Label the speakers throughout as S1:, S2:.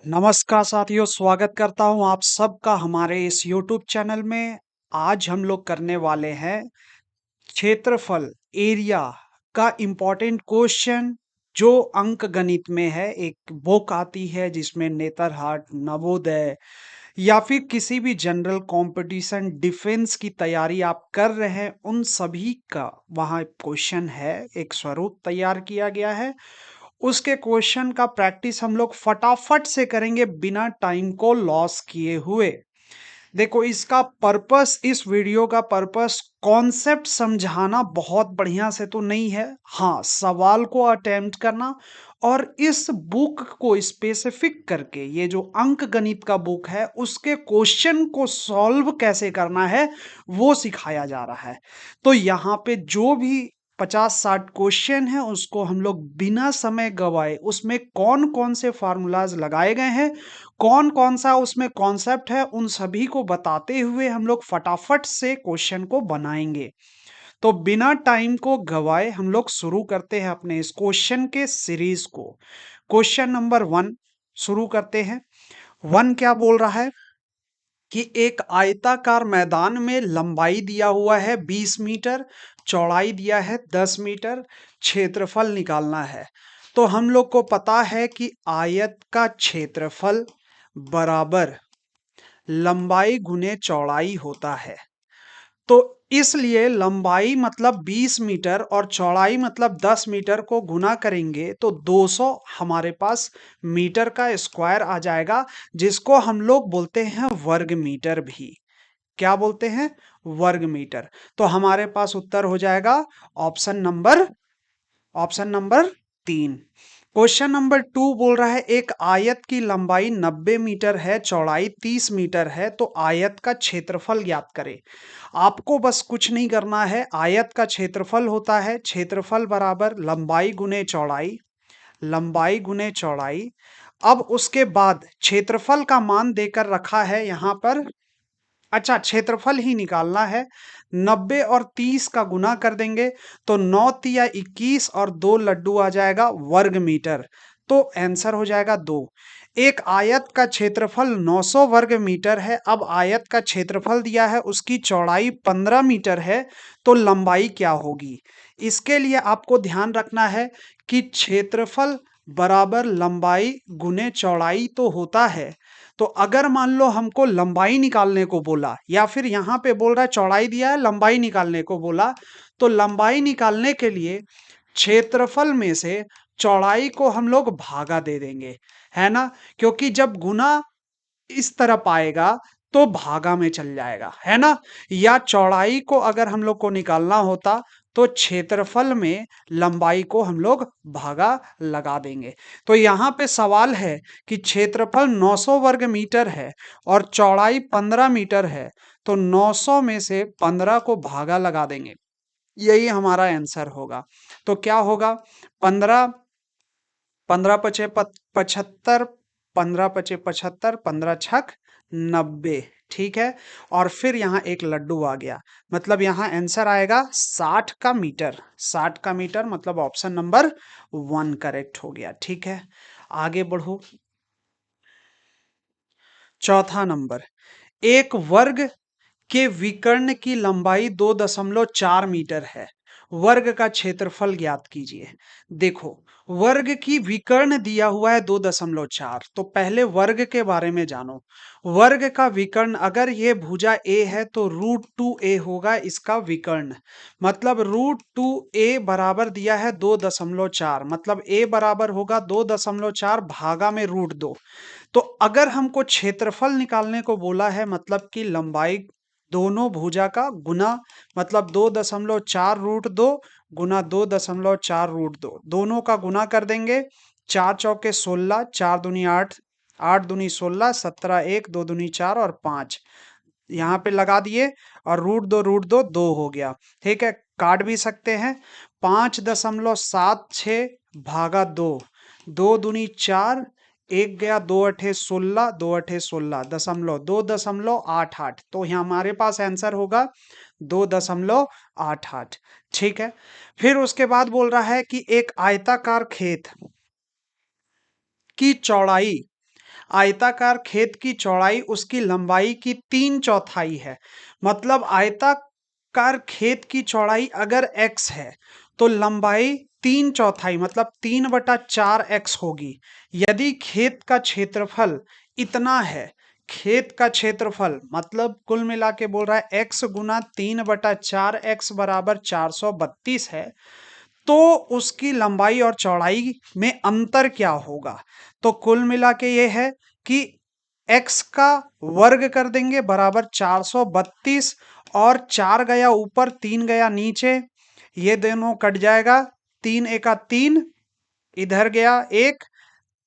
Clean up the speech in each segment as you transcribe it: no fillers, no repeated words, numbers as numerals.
S1: नमस्कार साथियों, स्वागत करता हूं आप सबका हमारे इस YouTube चैनल में। आज हम लोग करने वाले हैं क्षेत्रफल एरिया का इम्पोर्टेंट क्वेश्चन जो अंक गणित में है। एक बुक आती है जिसमें नेतरहाट, नवोदय या फिर किसी भी जनरल कंपटीशन डिफेंस की तैयारी आप कर रहे हैं, उन सभी का वहाँ क्वेश्चन है, एक स्वरूप तैयार किया गया है। उसके क्वेश्चन का प्रैक्टिस हम लोग फटाफट से करेंगे बिना टाइम को लॉस किए हुए। देखो, इसका पर्पस, इस वीडियो का पर्पस कॉन्सेप्ट समझाना बहुत बढ़िया से तो नहीं है। हाँ, सवाल को अटेम्प्ट करना और इस बुक को स्पेसिफिक करके, ये जो अंक गणित का बुक है उसके क्वेश्चन को सॉल्व कैसे करना है वो सिखाया जा रहा है। तो यहाँ पे जो भी 50-60 क्वेश्चन है उसको हम लोग बिना समय गवाए, उसमें कौन कौन से फार्मूलाज लगाए गए हैं, कौन कौन सा उसमें कॉन्सेप्ट है, उन सभी को बताते हुए हम लोग फटाफट से क्वेश्चन को बनाएंगे। तो बिना टाइम को गवाए हम लोग शुरू करते हैं अपने इस क्वेश्चन के सीरीज को। क्वेश्चन नंबर 1 शुरू करते हैं। 1 क्या बोल रहा है कि एक आयताकार मैदान में लंबाई दिया हुआ है 20 मीटर, चौड़ाई दिया है 10 मीटर, क्षेत्रफल निकालना है। तो हम लोग को पता है कि आयत का क्षेत्रफल बराबर लंबाई गुने चौड़ाई होता है। तो इसलिए लंबाई मतलब 20 मीटर और चौड़ाई मतलब 10 मीटर को गुना करेंगे तो 200 हमारे पास मीटर का स्क्वायर आ जाएगा, जिसको हम लोग बोलते हैं वर्ग मीटर भी। क्या बोलते हैं? वर्ग मीटर। तो हमारे पास उत्तर हो जाएगा ऑप्शन नंबर 3। क्वेश्चन नंबर 2 बोल रहा है एक आयत की लंबाई 90 मीटर है, चौड़ाई 30 मीटर है, तो आयत का क्षेत्रफल ज्ञात करें। आपको बस कुछ नहीं करना है, आयत का क्षेत्रफल होता है क्षेत्रफल बराबर लंबाई गुने चौड़ाई, लंबाई गुने चौड़ाई। अब उसके बाद क्षेत्रफल का मान देकर रखा है यहां पर। अच्छा, क्षेत्रफल ही निकालना है। 90 और 30 का गुना कर देंगे तो 9 तिया 21 और 2 लड्डू आ जाएगा वर्ग मीटर। तो आंसर हो जाएगा 2। एक आयत का क्षेत्रफल 900 वर्ग मीटर है। अब आयत का क्षेत्रफल दिया है, उसकी चौड़ाई 15 मीटर है, तो लंबाई क्या होगी? इसके लिए आपको ध्यान रखना है कि क्षेत्रफल बराबर लंबाई गुने चौड़ाई तो होता है। तो अगर मान लो हमको लंबाई निकालने को बोला, या फिर यहाँ पे बोल रहा है चौड़ाई दिया है, लंबाई निकालने को बोला, तो लंबाई निकालने के लिए क्षेत्रफल में से चौड़ाई को हम लोग भागा दे देंगे, है ना? क्योंकि जब गुना इस तरफ आएगा तो भागा में चल जाएगा, है ना? या चौड़ाई को अगर हम लोग को निकालना होता तो क्षेत्रफल में लंबाई को हम लोग भागा लगा देंगे। तो यहाँ पे सवाल है कि क्षेत्रफल 900 वर्ग मीटर है और चौड़ाई 15 मीटर है, तो 900 में से 15 को भागा लगा देंगे, यही हमारा आंसर होगा। तो क्या होगा? 15, 15 पचे 75, 15 पचे 75, 15 छक 90। ठीक है। और फिर यहाँ एक लड्डू आ गया, मतलब यहाँ आंसर आएगा 60 का मीटर। 60 का मीटर मतलब ऑप्शन नंबर 1 करेक्ट हो गया। ठीक है, आगे बढ़ो। चौथा नंबर, एक वर्ग के विकर्ण की लंबाई 2.4 मीटर है, वर्ग का क्षेत्रफल ज्ञात कीजिए। देखो, वर्ग की विकर्ण दिया हुआ है 2.4, तो पहले वर्ग के बारे में जानो। वर्ग का विकर्ण, अगर ये भुजा ए है तो √2a होगा इसका विकर्ण। मतलब √2a बराबर दिया है 2.4, मतलब a बराबर होगा 2.4 भागा में √2। तो अगर हमको क्षेत्रफल निकालने को बोला है, मतलब कि लंबाई दोनों भुजा का गुना, मतलब 2.4 √2 गुना 2.4 √2, दोनों का गुना कर देंगे। 4 चौके 16, 4 दूनी 8, 8 दूनी 16, 17 1, 2 दूनी 4 और 5 यहाँ पे लगा दिए, और √2 2 हो गया। ठीक है, काट भी सकते हैं। 5.76 भागा 2, 2 दूनी 4, एक गया 2 अठे 16, 2 अठे 16, दशमलव 2.88, तो यहाँ हमारे पास आंसर होगा 2.88। ठीक है, फिर उसके बाद बोल रहा है कि एक आयताकार खेत की चौड़ाई आयताकार खेत की चौड़ाई उसकी लंबाई की 3/4 है। मतलब आयताकार खेत की चौड़ाई अगर x है तो लंबाई 3/4 मतलब 3/4x होगी। यदि खेत का क्षेत्रफल इतना है, खेत का क्षेत्रफल मतलब कुल मिला के बोल रहा है x गुना 3/4x बराबर 432 है, तो उसकी लंबाई और चौड़ाई में अंतर क्या होगा? तो कुल मिला के ये है कि x का वर्ग कर देंगे बराबर 432, और 4 गया ऊपर 3 गया नीचे, ये दोनों कट जाएगा, 3 एका 3, इधर गया 1,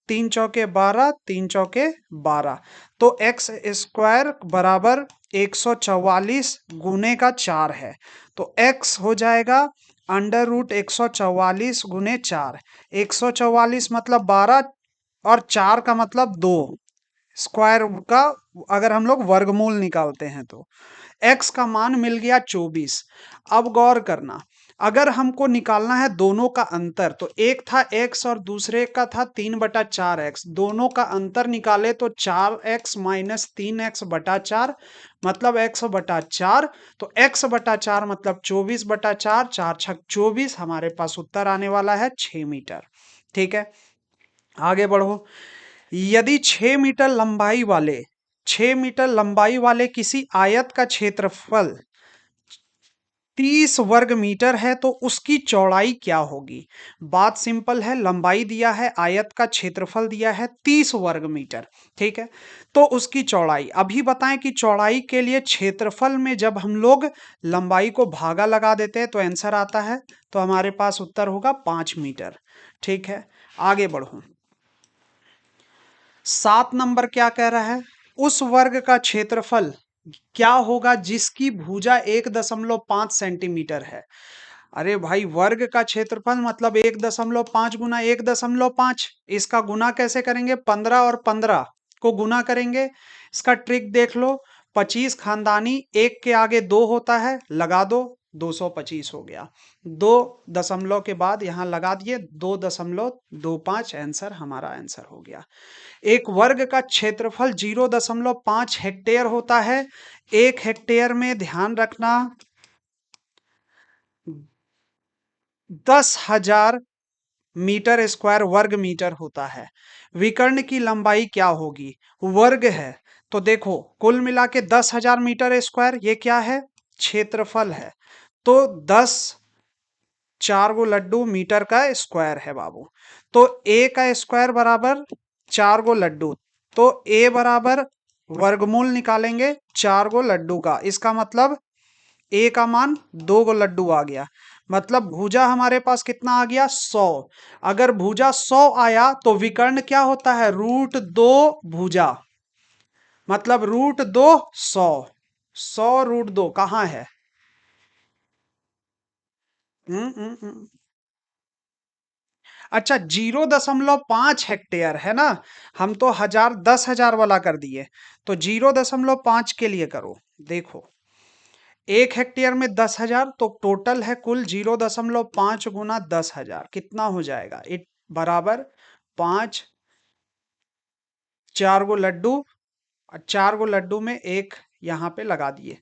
S1: 3 चौके 12, 3 चौके 12, तो एक्स स्क्वायर बराबर 144 गुने का 4 है। तो x हो जाएगा अंडर रूट 144 गुने 4। 144 मतलब 12 और 4 का मतलब 2, स्क्वायर का अगर हम लोग वर्गमूल निकालते हैं तो x का मान मिल गया 24। अब गौर करना, अगर हमको निकालना है दोनों का अंतर, तो एक था x और दूसरे का था 3/4x, दोनों का अंतर निकाले तो 4x माइनस 3x/4 मतलब x/4, तो x/4 मतलब 24/4, 4 छक 24, हमारे पास उत्तर आने वाला है 6 मीटर। ठीक है, आगे बढ़ो। यदि 6 मीटर लंबाई वाले किसी आयत का क्षेत्रफल 30 वर्ग मीटर है तो उसकी चौड़ाई क्या होगी? बात सिंपल है, लंबाई दिया है, आयत का क्षेत्रफल दिया है 30 वर्ग मीटर। ठीक है, तो उसकी चौड़ाई अभी बताएं कि चौड़ाई के लिए क्षेत्रफल में जब हम लोग लंबाई को भागा लगा देते हैं तो आंसर आता है, तो हमारे पास उत्तर होगा 5 मीटर। ठीक है, आगे बढ़ो। 7 नंबर क्या कह रहा है? उस वर्ग का क्षेत्रफल क्या होगा जिसकी भुजा 1.5 सेंटीमीटर है। अरे भाई, वर्ग का क्षेत्रफल मतलब 1.5 गुना 1.5, इसका गुना कैसे करेंगे? 15 और 15 को गुना करेंगे। इसका ट्रिक देख लो, 25 खानदानी, एक के आगे 2 होता है, लगा दो, 225 हो गया। 2 दशमलव के बाद यहां लगा दिए, 2.25, आंसर हमारा आंसर हो गया। एक वर्ग का क्षेत्रफल 0.5 हेक्टेयर होता है। 1 हेक्टेयर में ध्यान रखना 10,000 मीटर स्क्वायर वर्ग मीटर होता है। विकर्ण की लंबाई क्या होगी? वर्ग है तो देखो कुल मिला के 10,000 मीटर स्क्वायर, ये क्या है? क्षेत्रफल है। तो 10 4 गो लड्डू मीटर का स्क्वायर है बाबू। तो a का स्क्वायर बराबर 4 गो लड्डू, तो a बराबर वर्गमूल निकालेंगे 4 गो लड्डू का, इसका मतलब a का मान 2 गो लड्डू आ गया। मतलब भुजा हमारे पास कितना आ गया? 100। अगर भुजा 100 आया तो विकर्ण क्या होता है? √2 भुजा, मतलब √2 100। 100 √2 कहाँ है? हम्म। अच्छा, 0.5 हेक्टेयर है ना, हम तो 10,000 वाला कर दिए, तो 0.5 के लिए करो। देखो 1 हेक्टेयर में 10,000, तो टोटल है कुल 0.5 गुना 10,000, कितना हो जाएगा? बराबर 5, 4 गो लड्डू, और 4 गो लड्डू में एक यहाँ पे लगा दिए,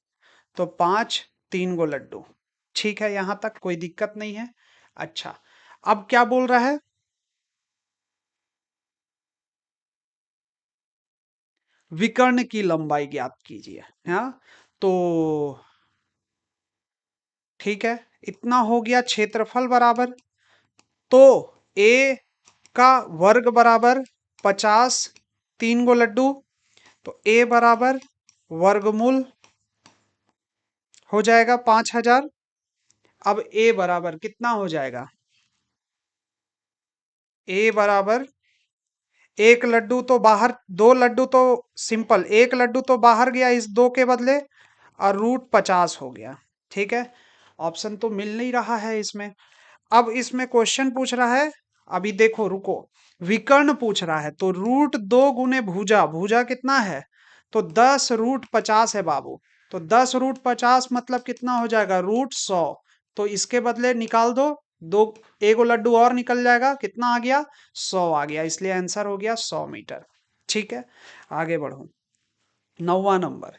S1: तो 5, 3 गो लड्डू। ठीक है, यहां तक कोई दिक्कत नहीं है। अच्छा, अब क्या बोल रहा है? विकर्ण की लंबाई ज्ञात कीजिए। हाँ, तो ठीक है, इतना हो गया क्षेत्रफल बराबर, तो a का वर्ग बराबर 50, 3 गो लड्डू, तो a बराबर वर्गमूल हो जाएगा 5,000। अब a बराबर कितना हो जाएगा? a बराबर एक लड्डू तो बाहर, 2 लड्डू तो सिंपल, एक लड्डू तो बाहर गया इस 2 के बदले, और √50 हो गया। ठीक है, ऑप्शन तो मिल नहीं रहा है इसमें। अब इसमें क्वेश्चन पूछ रहा है, अभी देखो रुको, विकर्ण पूछ रहा है, तो √2 गुने भुजा, भुजा कितना है? तो 10 √50 है बाबू, तो 10 √50 मतलब कितना हो जाएगा? √100। तो इसके बदले निकाल दो, दो एगो लड्डू और निकल जाएगा, कितना आ गया? 100 आ गया, इसलिए आंसर हो गया 100 मीटर। ठीक है, आगे बढ़ो। 9वां नंबर,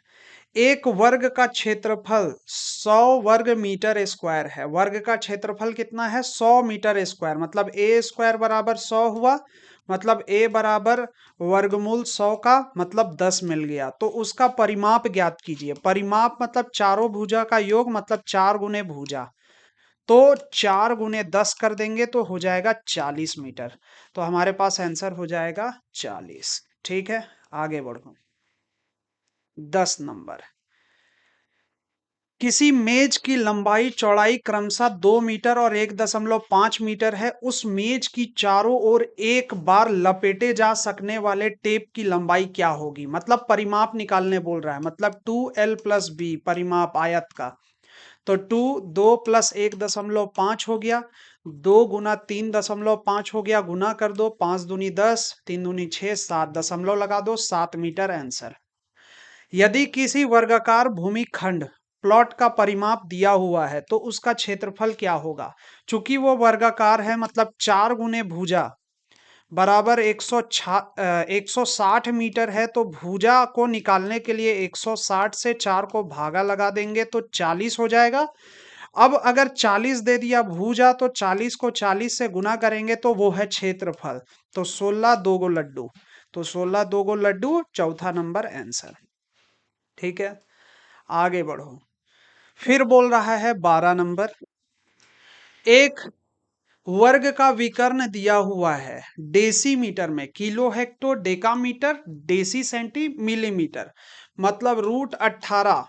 S1: एक वर्ग का क्षेत्रफल 100 वर्ग मीटर स्क्वायर है। वर्ग का क्षेत्रफल कितना है? 100 मीटर स्क्वायर, मतलब ए स्क्वायर बराबर 100 हुआ, मतलब ए बराबर वर्गमूल 100 का मतलब 10 मिल गया। तो उसका परिमाप ज्ञात कीजिए। परिमाप मतलब चारों भुजा का योग, मतलब 4 गुने भुजा। तो 4 गुने 10 कर देंगे तो हो जाएगा 40 मीटर। तो हमारे पास आंसर हो जाएगा 40। ठीक है, आगे बढ़ो। 10 नंबर, किसी मेज की लंबाई चौड़ाई क्रमशः 2 मीटर और 1.5 मीटर है। उस मेज की चारों ओर एक बार लपेटे जा सकने वाले टेप की लंबाई क्या होगी? मतलब परिमाप निकालने बोल रहा है, मतलब 2l+b परिमाप आयत का। तो 2 प्लस 1.5 हो गया, 2 गुना 3.5 हो गया, गुना कर दो, 5 दूनी 10, 3 दूनी 6, 7 दशमलव लगा दो, 7 मीटर आंसर। यदि किसी वर्गाकार भूमिखंड प्लॉट का परिमाप दिया हुआ है तो उसका क्षेत्रफल क्या होगा? चूंकि वो वर्गाकार है, मतलब 4 गुने भुजा बराबर 160 मीटर है, तो भुजा को निकालने के लिए 160 से 4 को भागा लगा देंगे तो 40 हो जाएगा। अब अगर 40 दे दिया भुजा, तो 40 को 40 से गुना करेंगे तो वो है क्षेत्रफल। तो 16 दो गो लड्डू, तो 16 दो गो लड्डू, चौथा नंबर आंसर। ठीक है, आगे बढ़ो। फिर बोल रहा है 12 नंबर, एक वर्ग का विकर्ण दिया हुआ है डेसीमीटर में, kilo hecto decametre deci centi millimetre, मतलब √18।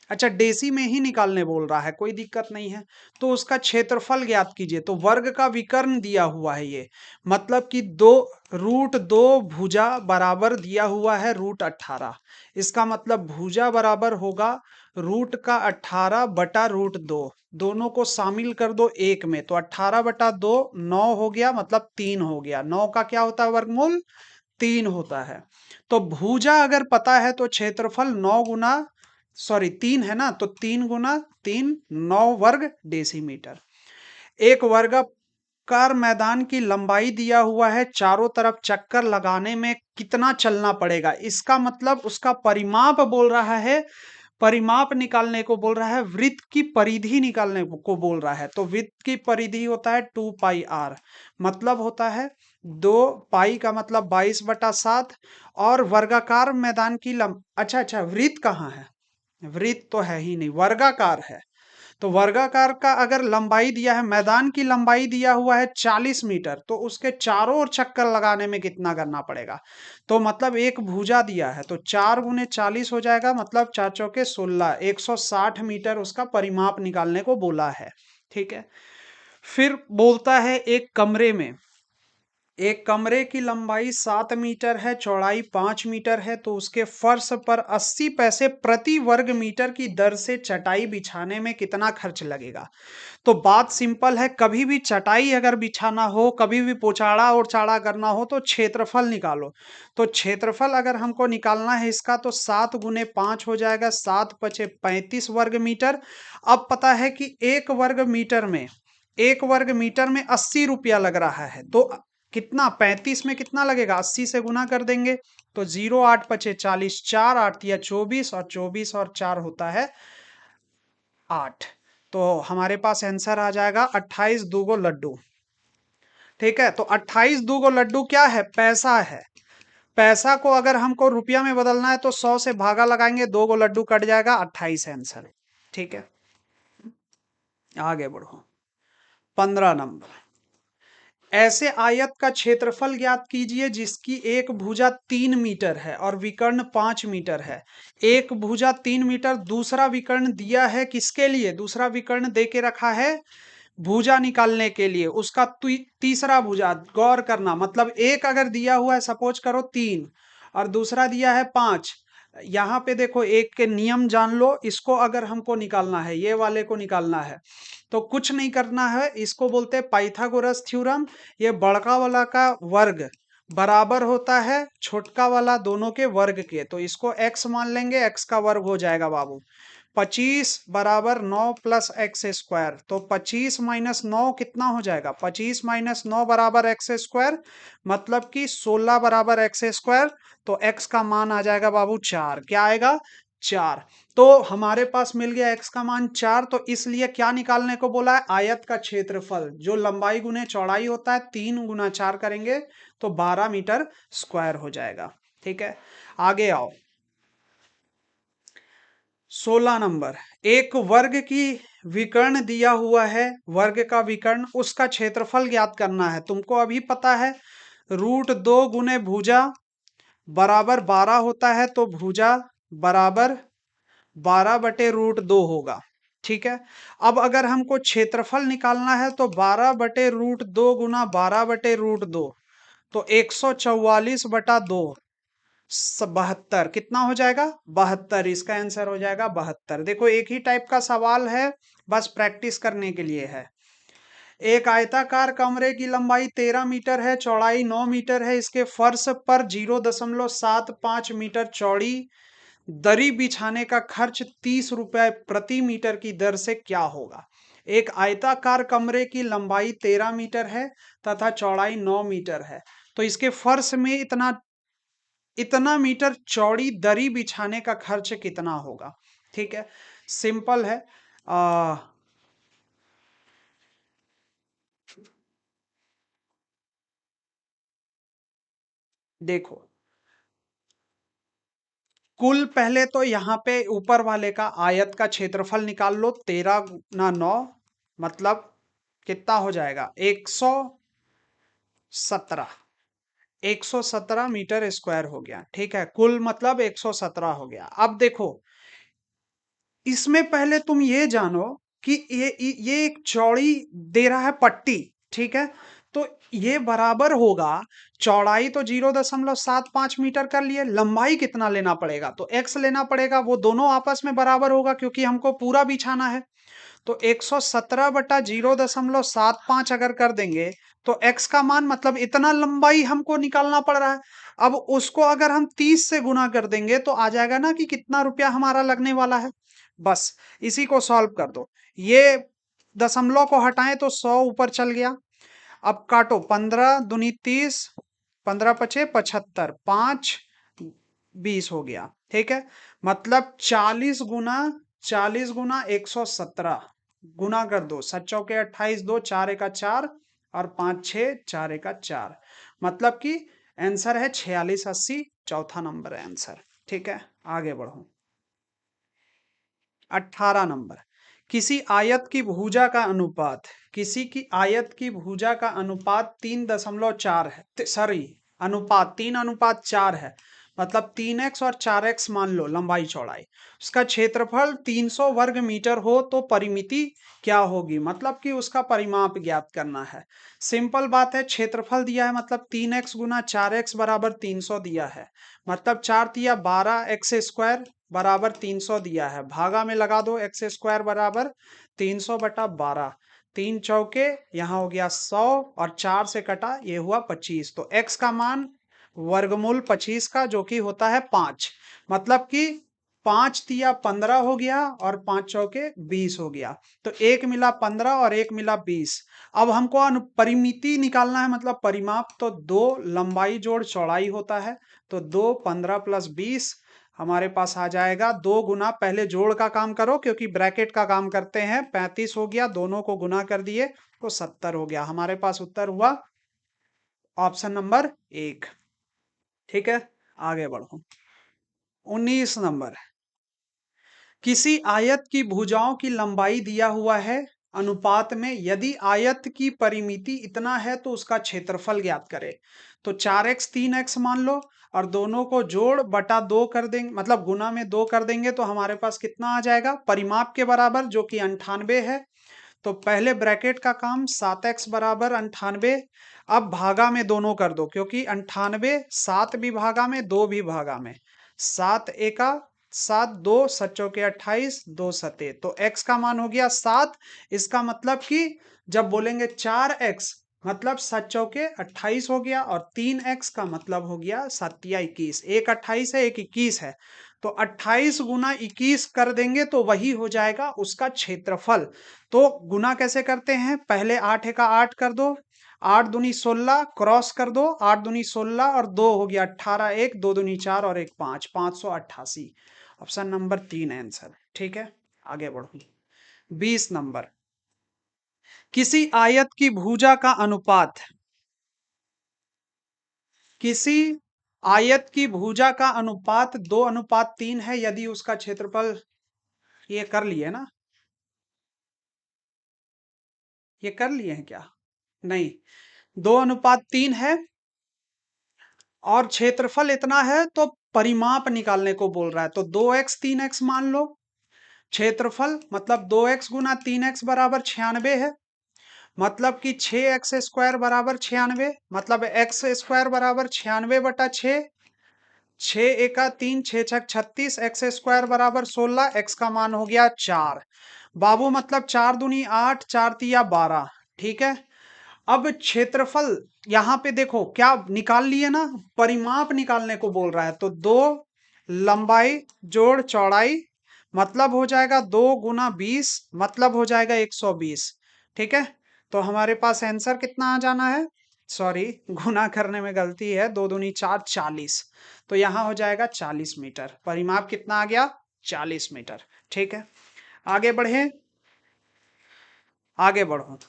S1: अच्छा, डेसी में ही निकालने बोल रहा है, कोई दिक्कत नहीं है। तो उसका क्षेत्रफल ज्ञात कीजिए। तो वर्ग का विकर्ण दिया हुआ है ये, मतलब कि √2 भुजा बराबर दिया हुआ है √18। इसका मतलब भुजा बराबर होगा √18/√2। दोनों को शामिल कर दो एक में, तो 18/2 9 हो गया, मतलब 3 हो गया। 9 का क्या होता है वर्गमूल? 3 होता है। तो भुजा अगर पता है तो क्षेत्रफल 9 गुना, सॉरी 3 है ना, तो 3 गुना 3, 9 वर्ग डेसीमीटर। एक वर्गाकार मैदान की लंबाई दिया हुआ है, चारों तरफ चक्कर लगाने में कितना चलना पड़ेगा? इसका मतलब उसका परिमाप बोल रहा है, परिमाप निकालने को बोल रहा है, वृत्त की परिधि निकालने को बोल रहा है। तो वृत्त की परिधि होता है 2πr, मतलब होता है 2 पाई का मतलब 22/7। और वर्गाकार मैदान की अच्छा अच्छा, वृत्त कहाँ है? वृत्त तो है ही नहीं, वर्गाकार है। तो वर्गाकार का अगर लंबाई दिया है, मैदान की लंबाई दिया हुआ है 40 मीटर, तो उसके चारों ओर चक्कर लगाने में कितना करना पड़ेगा? तो मतलब एक भुजा दिया है, तो 4 गुने 40 हो जाएगा, मतलब 4 चौके 16, 160 मीटर उसका परिमाप निकालने को बोला है। ठीक है, फिर बोलता है एक कमरे की लंबाई 7 मीटर है, चौड़ाई 5 मीटर है, तो उसके फर्श पर 80 पैसे प्रति वर्ग मीटर की दर से चटाई बिछाने में कितना खर्च लगेगा? तो बात सिंपल है, कभी भी चटाई अगर बिछाना हो, कभी भी पोचाड़ा और चाड़ा करना हो, तो क्षेत्रफल निकालो। तो क्षेत्रफल अगर हमको निकालना है इसका, तो 7 गुने 5 हो जाएगा, 7×5 35 वर्ग मीटर। अब पता है कि एक वर्ग मीटर में 80 रुपया लग रहा है, तो कितना 35 में कितना लगेगा? 80 से गुना कर देंगे, तो 0 8×5 = 40, 4 8 या 24, और 24 और 4 होता है 8। तो हमारे पास आंसर आ जाएगा 28 दूगो लड्डू। ठीक है, तो 28 दूगो लड्डू क्या है? पैसा है। पैसा को अगर हमको रुपया में बदलना है तो 100 से भागा लगाएंगे, 2 गो लड्डू कट जाएगा, 28 आंसर। ठीक है, आगे बढ़ो। 15 नंबर, ऐसे आयत का क्षेत्रफल ज्ञात कीजिए जिसकी एक भुजा 3 मीटर है और विकर्ण 5 मीटर है। एक भुजा 3 मीटर, दूसरा विकर्ण दिया है किसके लिए? दूसरा विकर्ण दे के रखा है भुजा निकालने के लिए, उसका तीसरा भुजा। गौर करना, मतलब एक अगर दिया हुआ है, सपोज करो 3, और दूसरा दिया है 5। यहाँ पे देखो, एक के नियम जान लो, इसको अगर हमको निकालना है, ये वाले को निकालना है, तो कुछ नहीं करना है, इसको बोलते हैं पाइथागोरस थ्योरम। ये बड़का वाला का वर्ग बराबर होता है छोटका वाला दोनों के वर्ग के, तो इसको x मान लेंगे, x का वर्ग हो जाएगा बाबू। 25 बराबर 9 प्लस एक्स स्क्वायर, तो 25 माइनस 9 कितना हो जाएगा? 25 माइनस 9 बराबर एक्स स्क्वायर, मतलब कि 16 बराबर एक्स स्क्वायर। तो एक्स का मान आ जाएगा बाबू 4। क्या आएगा? 4। तो हमारे पास मिल गया एक्स का मान 4। तो इसलिए क्या निकालने को बोला है? आयत का क्षेत्रफल, जो लंबाई गुने चौड़ाई होता है, 3 गुना 4 करेंगे तो 12 मीटर स्क्वायर हो जाएगा। ठीक है, आगे आओ। 16 नंबर, एक वर्ग की विकर्ण दिया हुआ है, वर्ग का विकर्ण, उसका क्षेत्रफल ज्ञात करना है। तुमको अभी पता है √2 गुने भुजा बराबर 12 होता है, तो भुजा बराबर 12/√2 होगा। ठीक है, अब अगर हमको क्षेत्रफल निकालना है तो 12/√2 गुना 12/√2, तो 144/2, 72 कितना हो जाएगा? 72। इसका आंसर हो जाएगा 72। देखो एक ही टाइप का सवाल है, बस प्रैक्टिस करने के लिए है। एक आयताकार कमरे की लंबाई 13 मीटर है, चौड़ाई 9 मीटर है। इसके फर्श पर 0.75 मीटर चौड़ी दरी बिछाने का खर्च 30 रुपए प्रति मीटर की दर से क्या होगा? एक आयताकार कमरे की लंबाई 13 मीटर है तथा चौड़ाई 9 मीटर है, तो इसके फर्श में इतना इतना मीटर चौड़ी दरी बिछाने का खर्च कितना होगा? ठीक है, सिंपल है। आ, देखो, कुल पहले तो यहाँ पे ऊपर वाले का आयत का क्षेत्रफल निकाल लो। 13 गुना 9 मतलब कितना हो जाएगा? 117। 117 मीटर स्क्वायर हो गया। ठीक है, कुल मतलब 117 हो गया। अब देखो, इसमें पहले तुम ये जानो कि ये एक चौड़ी दे रहा है पट्टी। ठीक है, तो ये बराबर होगा, चौड़ाई तो 0.75 मीटर कर लिए, लंबाई कितना लेना पड़ेगा? तो x लेना पड़ेगा, वो दोनों आपस में बराबर होगा क्योंकि हमको पूरा बिछाना है। तो 117/0.75 अगर कर देंगे तो x का मान, मतलब इतना लंबाई हमको निकालना पड़ रहा है। अब उसको अगर हम 30 से गुना कर देंगे तो आ जाएगा ना कि कितना रुपया हमारा लगने वाला है। बस इसी को सॉल्व कर दो। ये दशमलव को हटाएं तो 100 ऊपर चल गया। अब काटो, 15 दूनी 30, 15 पचे 75, 5 20 हो गया। ठीक है, मतलब 40 गुना 117 गुना कर दो। 7 चौके 28, 2 4 एका 4 और 5 6 4 एका 4, मतलब कि आंसर है 4680। चौथा नंबर है आंसर। ठीक है, आगे बढ़ो। 18 नंबर, किसी आयत की भुजा का अनुपात, किसी की आयत की भुजा का अनुपात 3.4 है, सॉरी, अनुपात 3:4 है, मतलब 3x और 4x मान लो लंबाई चौड़ाई। उसका क्षेत्रफल 300 वर्ग मीटर हो तो परिमिति क्या होगी? मतलब कि उसका परिमाप ज्ञात करना है। सिंपल बात है, क्षेत्रफल दिया है मतलब 3x गुना 4x बराबर 300 दिया है, मतलब 4 तिया 12 एक्स स्क्वायर बराबर 300 दिया है, भागा में लगा दो, एक्स स्क्वायर बराबर 300/12, 3 चौके यहाँ हो गया 100 और 4 से कटा ये हुआ 25। तो x का मान वर्गमूल 25 का, जो कि होता है 5, मतलब कि 5 तिया 15 हो गया और 5 चौके 20 हो गया। तो एक मिला 15 और एक मिला 20। अब हमको परिमिति निकालना है, मतलब परिमाप। तो 2 लंबाई जोड़ चौड़ाई होता है, तो 2 15 प्लस 20 हमारे पास आ जाएगा 2 गुना, पहले जोड़ का काम करो क्योंकि ब्रैकेट का काम करते हैं। 35 हो गया, दोनों को गुना कर दिए तो 70 हो गया। हमारे पास उत्तर हुआ ऑप्शन नंबर 1। ठीक है, आगे बढ़ो। 19 नंबर, किसी आयत की भुजाओं की लंबाई दिया हुआ है अनुपात में, यदि आयत की परिमिति इतना है तो उसका क्षेत्रफल ज्ञात करें। तो 4x 3x मान लो और दोनों को जोड़ बटा 2 कर देंगे, मतलब गुना में 2 कर देंगे तो हमारे पास कितना आ जाएगा? परिमाप के बराबर, जो कि 98 है। तो पहले ब्रैकेट का काम, 7x बराबर 98। अब भागा में दोनों कर दो क्योंकि 98 7 भी भागा में, 2 भी भागा में। 7 एका 7, 2 सच्चों के 28, 2 सते, तो x का मान हो गया 7। इसका मतलब कि जब बोलेंगे 4x मतलब 7 चौके 28 हो गया, और 3x का मतलब हो गया 7 या 21। एक 28 है, एक 21 है, तो 28 गुना 21 कर देंगे तो वही हो जाएगा उसका क्षेत्रफल। तो गुना कैसे करते हैं, पहले 8 का 8 कर दो, 8 दूनी 16 क्रॉस कर दो, 8 दूनी 16 और 2 हो गया 18, एक 2 दूनी 4 और एक 5, 588। Option number 3 answer. ठीक है, आगे बढ़ो। 20 नंबर, किसी आयत की भुजा का अनुपात, किसी आयत की भुजा का अनुपात 2:3 है यदि उसका क्षेत्रफल, ये कर लिए ना, ये कर लिए हैं क्या, नहीं, 2:3 है और क्षेत्रफल इतना है, तो परिमाप निकालने को बोल रहा है, तो 2x 3x मान लो। क्षेत्रफल मतलब 2x गुना 3x बराबर 96 है, मतलब कि 6x² बराबर 96, मतलब x² बराबर 96/6, 6 × 1 = 3, 6 × 6 = 36, x² बराबर 16, x का मान हो गया 4। बाबू मतलब 4 दूनी 8, 4 तिया 12। ठीक है, अब क्षेत्रफल यहां पे देखो क्या निकाल लिए ना, परिमाप निकालने को बोल रहा है, तो 2 लंबाई जोड़ चौड़ाई मतलब हो जाएगा 2 × 20, मतलब हो जाएगा 120। ठीक है, तो हमारे पास आंसर कितना आ जाना है, सॉरी गुना करने में गलती है, 2 दूनी 4, 40, तो यहां हो जाएगा 40 मीटर। परिमाप कितना आ गया, 40 मीटर। ठीक है, आगे बढ़े, आगे बढ़ो।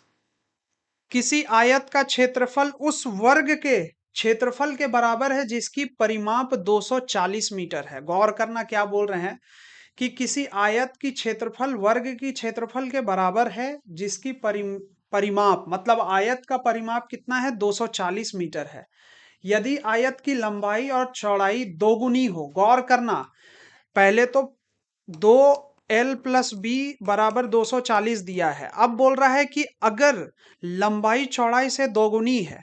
S1: किसी आयत का क्षेत्रफल उस वर्ग के क्षेत्रफल के बराबर है जिसकी परिमाप 240 मीटर है। गौर करना, क्या बोल रहे हैं कि किसी आयत की क्षेत्रफल वर्ग की क्षेत्रफल के बराबर है जिसकी परिमाप मतलब आयत का परिमाप कितना है, 240 मीटर है, यदि आयत की लंबाई और चौड़ाई दोगुनी हो। गौर करना, पहले तो 2l + b बराबर 240 दिया है, अब बोल रहा है कि अगर लंबाई चौड़ाई से दोगुनी है,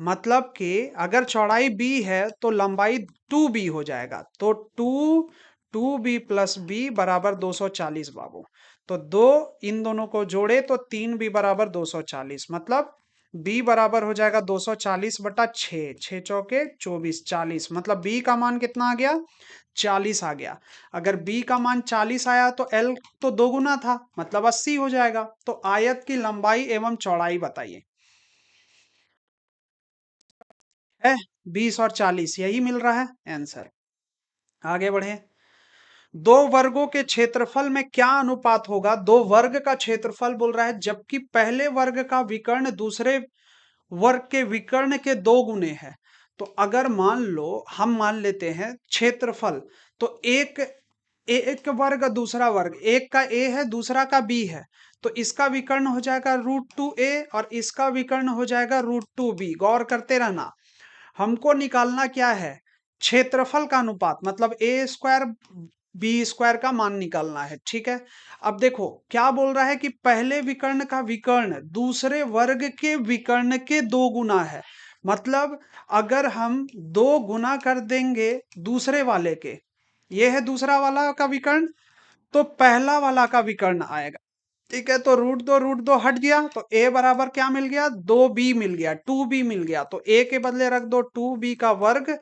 S1: मतलब कि अगर चौड़ाई b है तो लंबाई 2b हो जाएगा, तो 2b + b बराबर 240 बाबू। तो दो इन दोनों को जोड़े तो 3b बराबर 240, मतलब b बराबर हो जाएगा 240/6, 6 चौके 24, 40, मतलब b का मान कितना आ गया, 40 आ गया। अगर b का मान 40 आया तो l तो दोगुना था, मतलब 80 हो जाएगा। तो आयत की लंबाई एवं चौड़ाई बताइए, है 20 और 40 यही मिल रहा है आंसर। आगे बढ़े, दो वर्गों के क्षेत्रफल में क्या अनुपात होगा, दो वर्ग का क्षेत्रफल बोल रहा है जबकि पहले वर्ग का विकर्ण दूसरे वर्ग के विकर्ण के 2 गुने है। तो अगर मान लो हम मान लेते हैं क्षेत्रफल, तो एक एक वर्ग दूसरा वर्ग, एक का a है दूसरा का b है, तो इसका विकर्ण हो जाएगा √2a और इसका विकर्ण हो जाएगा √2b। गौर करते रहना, हमको निकालना क्या है, क्षेत्रफल का अनुपात, मतलब a² b² का मान निकालना है। ठीक है, अब देखो क्या बोल रहा है कि पहले विकर्ण का विकर्ण दूसरे वर्ग के विकर्ण के 2 गुना है, मतलब अगर हम 2 गुना कर देंगे दूसरे वाले के, ये है दूसरा वाला का विकर्ण, तो पहला वाला का विकर्ण आएगा। ठीक है, तो √2 हट गया, तो a बराबर क्या मिल गया, 2b मिल गया, 2b मिल गया, तो a के बदले रख दो 2b का वर्ग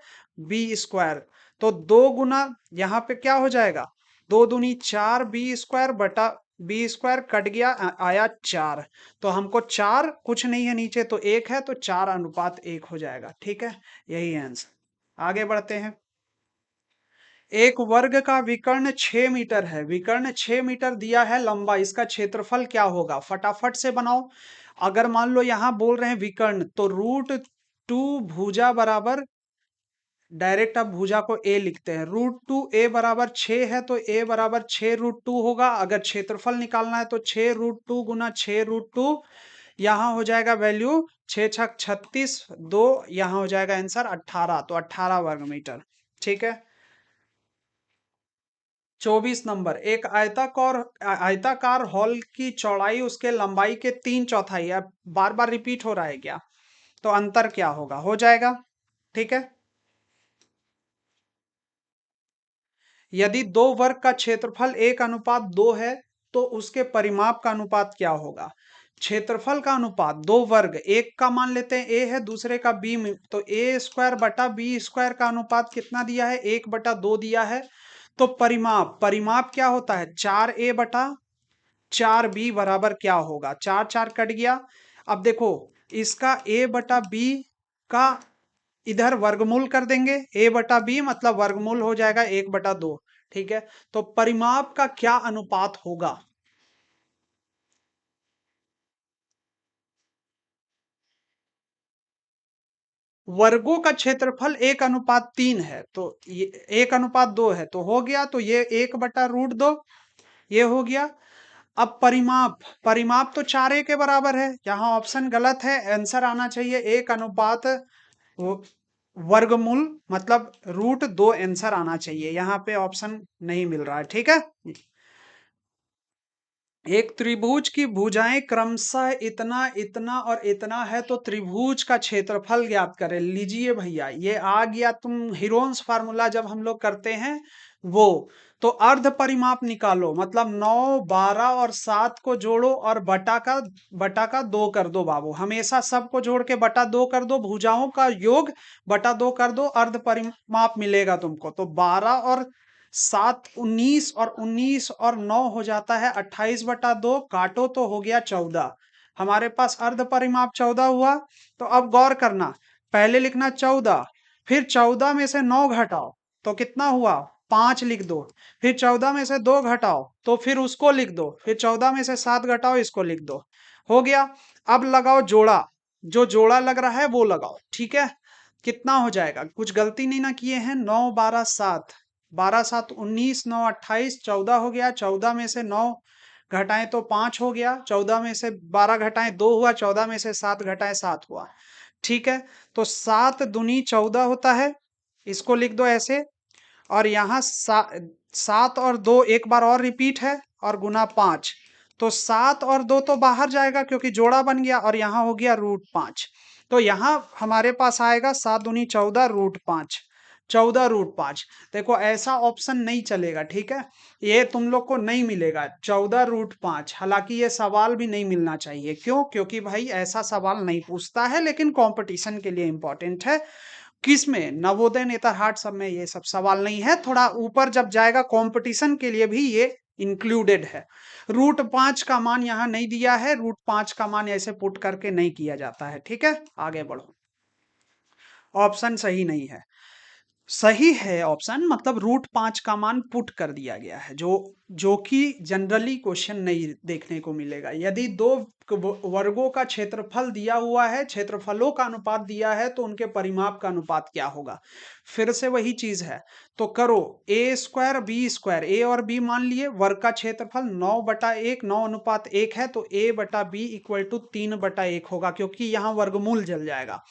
S1: b², तो 2 गुना यहाँ पे क्या हो जाएगा, 2 दूनी 4 b² बटा b² कट गया, आया 4, तो हमको 4 कुछ नहीं है नीचे, तो 1 है, तो 4:1 हो जाएगा। ठीक है, यही है आंसर। आगे बढ़ते हैं, एक वर्ग का विकर्ण 6 मीटर है, विकर्ण 6 मीटर दिया है लंबा, इसका क्षेत्रफल क्या होगा, फटाफट से बनाओ। अगर मान लो यहां बोल रहे हैं विकर्ण, तो √2 भुजा बराबर, डायरेक्ट आप भुजा को a लिखते हैं, √2a बराबर 6 है, तो a बराबर 6√2 होगा। अगर क्षेत्रफल निकालना है तो 6√2 गुना 6√2, यहाँ हो जाएगा वैल्यू 6 × 6 = 36, 2 यहाँ हो जाएगा आंसर 18, तो 18 वर्ग मीटर। ठीक है, 24 नंबर, एक आयताकार हॉल की चौड़ाई उसके लंबाई के 3/4 है, बार बार रिपीट हो रहा है क्या, तो अंतर क्या होगा, हो जाएगा। ठीक है, यदि दो वर्ग का क्षेत्रफल 1:2 है तो उसके परिमाप का अनुपात क्या होगा, क्षेत्रफल का अनुपात दो वर्ग, एक का मान लेते हैं ए है, दूसरे का बी, तो ए स्क्वायर बटा बी स्क्वायर का अनुपात कितना दिया है, 1/2 दिया है। तो परिमाप, परिमाप क्या होता है, 4a बटा 4b बराबर क्या होगा, 4 4 कट गया। अब देखो इसका a बटा b का इधर वर्गमूल कर देंगे, a बटा b मतलब वर्गमूल हो जाएगा 1/2। ठीक है, तो परिमाप का क्या अनुपात होगा, वर्गों का क्षेत्रफल 1:3 है, तो ये 1:2 है, तो हो गया, तो ये 1/√2 ये हो गया। अब परिमाप, परिमाप तो 4a के बराबर है, यहाँ ऑप्शन गलत है, आंसर आना चाहिए 1 अनुपात वर्गमूल मतलब √2 आंसर आना चाहिए, यहाँ पे ऑप्शन नहीं मिल रहा है। ठीक है, एक त्रिभुज की भुजाएं क्रमशः इतना इतना और इतना है, तो त्रिभुज का क्षेत्रफल ज्ञात करें। लीजिए भैया, ये आ गया, तुम हीरोन्स फार्मूला जब हम लोग करते हैं वो, तो अर्ध परिमाप निकालो, मतलब 9 12 और 7 को जोड़ो और बटा का 2 कर दो बाबू, हमेशा सबको जोड़ के बटा 2 कर दो, भुजाओं का योग बटा 2 कर दो, अर्ध परिमाप मिलेगा तुमको। तो 12 और 7 19 और 19 और 9 हो जाता है 28/2, काटो तो हो गया 14। हमारे पास अर्ध परिमाप 14 हुआ। तो अब गौर करना, पहले लिखना 14, फिर 14 में से 9 घटाओ तो कितना हुआ, 5 लिख दो, फिर 14 में से 2 घटाओ तो फिर उसको लिख दो, फिर 14 में से 7 घटाओ इसको लिख दो, हो गया। अब लगाओ जोड़ा, जो जोड़ा लग रहा है वो लगाओ। ठीक है, कितना हो जाएगा, कुछ गलती नहीं ना किए हैं, 9 12 7, 12 7 19, 9 28, 14 हो गया, 14 में से 9 घटाएं तो 5 हो गया, 14 में से 12 घटाएं 2 हुआ, 14 में से 7 घटाएं 7 हुआ। ठीक है, तो 7 दूनी 14 होता है, इसको लिख दो ऐसे, और यहाँ 7 और 2 एक बार और रिपीट है, और गुना 5, तो 7 और 2 तो बाहर जाएगा क्योंकि जोड़ा बन गया, और यहाँ हो गया √5। तो यहाँ हमारे पास आएगा 7 दूनी 14 √5, 14 √5। देखो ऐसा ऑप्शन नहीं चलेगा, ठीक है, ये तुम लोग को नहीं मिलेगा 14 √5। हालांकि ये सवाल भी नहीं मिलना चाहिए, क्यों, क्योंकि भाई ऐसा सवाल नहीं पूछता है, लेकिन कंपटीशन के लिए इंपॉर्टेंट है। किस में, नवोदय नेतरहाट सब में ये सब सवाल नहीं है, थोड़ा ऊपर जब जाएगा कंपटीशन के लिए भी ये इंक्लूडेड है। √5 का मान यहाँ नहीं दिया है, √5 का मान ऐसे पुट करके नहीं किया जाता है। ठीक है, आगे बढ़ो, ऑप्शन सही नहीं है। सही है ऑप्शन, मतलब √5 का मान पुट कर दिया गया है, जो जो कि जनरली क्वेश्चन नहीं देखने को मिलेगा। यदि दो वर्गों का क्षेत्रफल दिया हुआ है, क्षेत्रफलों का अनुपात दिया है, तो उनके परिमाप का अनुपात क्या होगा। फिर से वही चीज है, तो करो a² b², ए और बी मान लिए, वर्ग का क्षेत्रफल 9/1, 9:1 है, तो a/b = 3/1 होगा, क्योंकि यहाँ वर्गमूल जल जाएगा।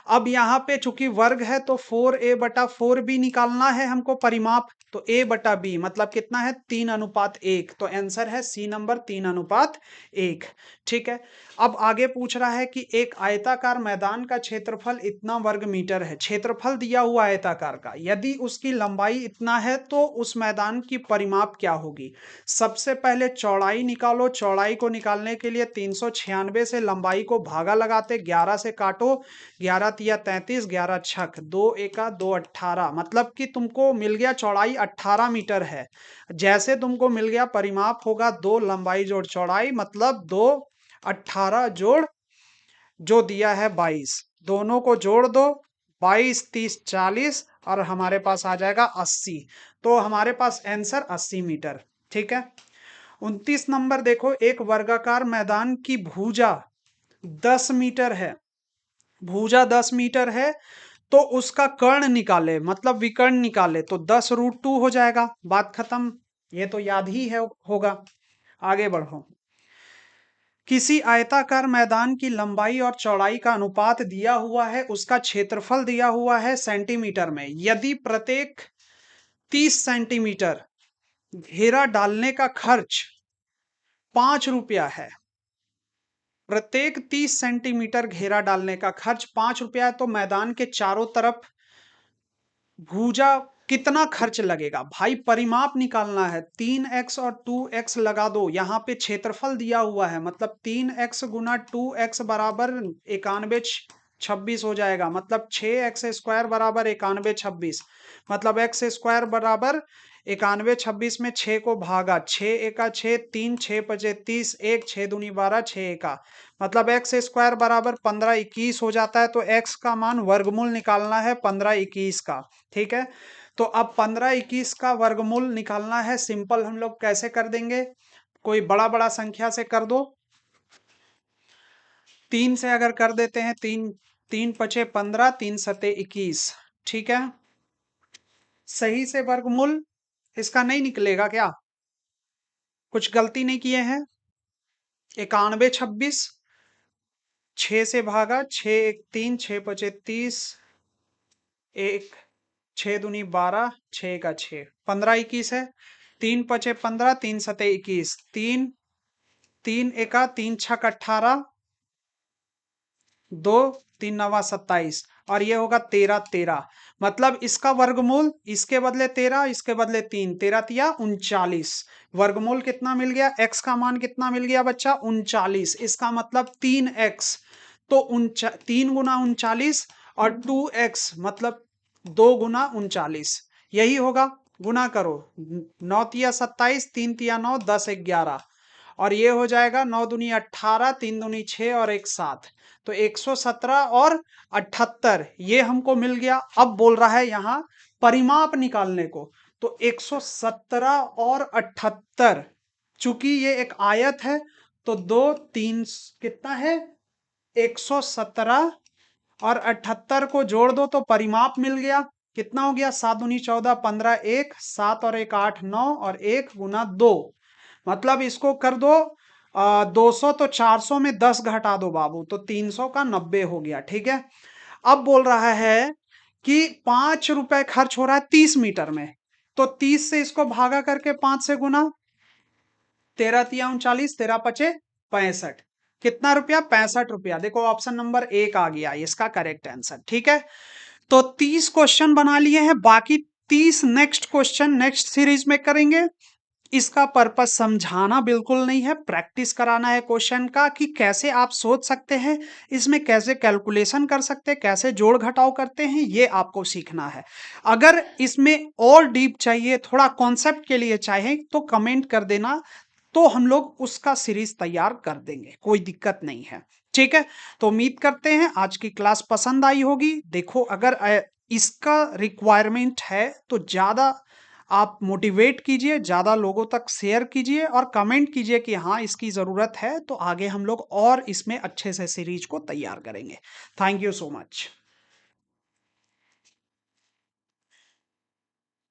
S1: अब यहाँ पे चूंकि वर्ग है, तो 4a/4b निकालना है हमको परिमाप, तो a/b मतलब कितना है, 3:1, तो आंसर है सी नंबर, 3:1। ठीक है, अब आगे पूछ रहा है कि एक आयताकार मैदान का क्षेत्रफल इतना वर्ग मीटर है, क्षेत्रफल दिया हुआ आयताकार का, यदि उसकी लंबाई इतना है तो उस मैदान की परिमाप क्या होगी। सबसे पहले चौड़ाई निकालो, चौड़ाई को निकालने के लिए 396 से लंबाई को भागा लगाते, 11 से काटो, 11 तिया 33, 11 छक 2 एका 2 18, मतलब कि तुमको मिल गया चौड़ाई 18 मीटर है। जैसे तुमको मिल गया परिमाप होगा 2 लंबाई जोड़ चौड़ाई, मतलब 2 18 जोड़ जो दिया है 22, दोनों को जोड़ दो, 22 30 40, और हमारे पास आ जाएगा 80। तो हमारे पास आंसर 80 मीटर। ठीक है, 29 नंबर देखो, एक वर्गाकार मैदान की भुजा 10 मीटर है, भुजा 10 मीटर है, तो उसका कर्ण निकाले, मतलब विकर्ण निकाले, तो 10 √2 हो जाएगा, बात खत्म। ये तो याद ही है होगा। आगे बढ़ो, किसी आयताकार मैदान की लंबाई और चौड़ाई का अनुपात दिया हुआ है, उसका क्षेत्रफल दिया हुआ है सेंटीमीटर में, यदि प्रत्येक 30 सेंटीमीटर घेरा डालने का खर्च 5 रुपया है, प्रत्येक 30 सेंटीमीटर घेरा डालने का खर्च 5 रुपया है, तो मैदान के चारों तरफ भुजा कितना खर्च लगेगा भाई, परिमाप निकालना है। 3x और 2x लगा दो, यहाँ पे क्षेत्रफल दिया हुआ है, मतलब 3x गुना 2x बराबर 9126 हो जाएगा, मतलब 6x² बराबर 9126, मतलब x स्क्वायर बराबर 9126 में 6 को भागा, 6 एका 6, 3 6 पचे 30, 1 6 दूनी 12, 6 एका, मतलब x स्क्वायर बराबर 1521 हो जाता है। तो x का मान वर्गमूल निकालना है 1521 का, ठीक है। तो अब 1521 का वर्गमूल निकालना है, सिंपल हम लोग कैसे कर देंगे, कोई बड़ा बड़ा संख्या से कर दो। 3 से अगर कर देते हैं, 3 3 पचे 15, 3 सते 21, ठीक है। सही से वर्गमूल इसका नहीं निकलेगा क्या, कुछ गलती नहीं किए हैं। 9126, 6 से भागा, 6 1 3, 6 पचे 30, 1 6 दूनी 12, 6 का 6, 1521 है। 3 पचे 15, 3 सते 21, 3 3 एका 3 छक 18, 2 3 नवा 27, और ये होगा 13 13, मतलब इसका वर्गमूल, इसके बदले 13, इसके बदले 3, 13 तिया 39, वर्गमूल कितना मिल गया, x का मान कितना मिल गया बच्चा, 39, इसका मतलब 3x, तो 3 गुना 39 और 2x मतलब 2 गुना 39, यही होगा। गुना करो, 9 तिया 27, 3 तिया 9, 10 11, और ये हो जाएगा 9 दूनी 18, 3 दूनी 6 और 1 7, तो 117 और 78 ये हमको मिल गया। अब बोल रहा है यहाँ परिमाप निकालने को, तो 117 और 78, चूंकि ये एक आयत है तो 2 3 कितना है, 117 और 78 को जोड़ दो तो परिमाप मिल गया, कितना हो गया, 7 दूनी 14, 15 1 7 और 1 8 9 और 1 गुना 2, मतलब इसको कर दो 200, तो 400 में 10 घटा दो बाबू, तो 300 का 90 हो गया, ठीक है। अब बोल रहा है कि 5 रुपए खर्च हो रहा है 30 मीटर में, तो 30 से इसको भागा करके 5 से गुना, 13 तिया 39, 13 पचे 65, कितना रुपया, 65 रुपया। देखो ऑप्शन नंबर 1 आ गया इसका करेक्ट आंसर, ठीक है। तो 30 क्वेश्चन बना लिए हैं, बाकी 30 नेक्स्ट क्वेश्चन नेक्स्ट सीरीज में करेंगे। इसका पर्पस समझाना बिल्कुल नहीं है, प्रैक्टिस कराना है क्वेश्चन का, कि कैसे आप सोच सकते हैं, इसमें कैसे कैलकुलेशन कर सकते हैं, कैसे जोड़ घटाव करते हैं, ये आपको सीखना है। अगर इसमें और डीप चाहिए, थोड़ा कॉन्सेप्ट के लिए चाहे तो कमेंट कर देना, तो हम लोग उसका सीरीज तैयार कर देंगे, कोई दिक्कत नहीं है, ठीक है। तो उम्मीद करते हैं आज की क्लास पसंद आई होगी। देखो अगर इसका रिक्वायरमेंट है तो ज़्यादा आप मोटिवेट कीजिए, ज़्यादा लोगों तक शेयर कीजिए और कमेंट कीजिए कि हाँ इसकी ज़रूरत है, तो आगे हम लोग और इसमें अच्छे से सीरीज को तैयार करेंगे। Thank you so much.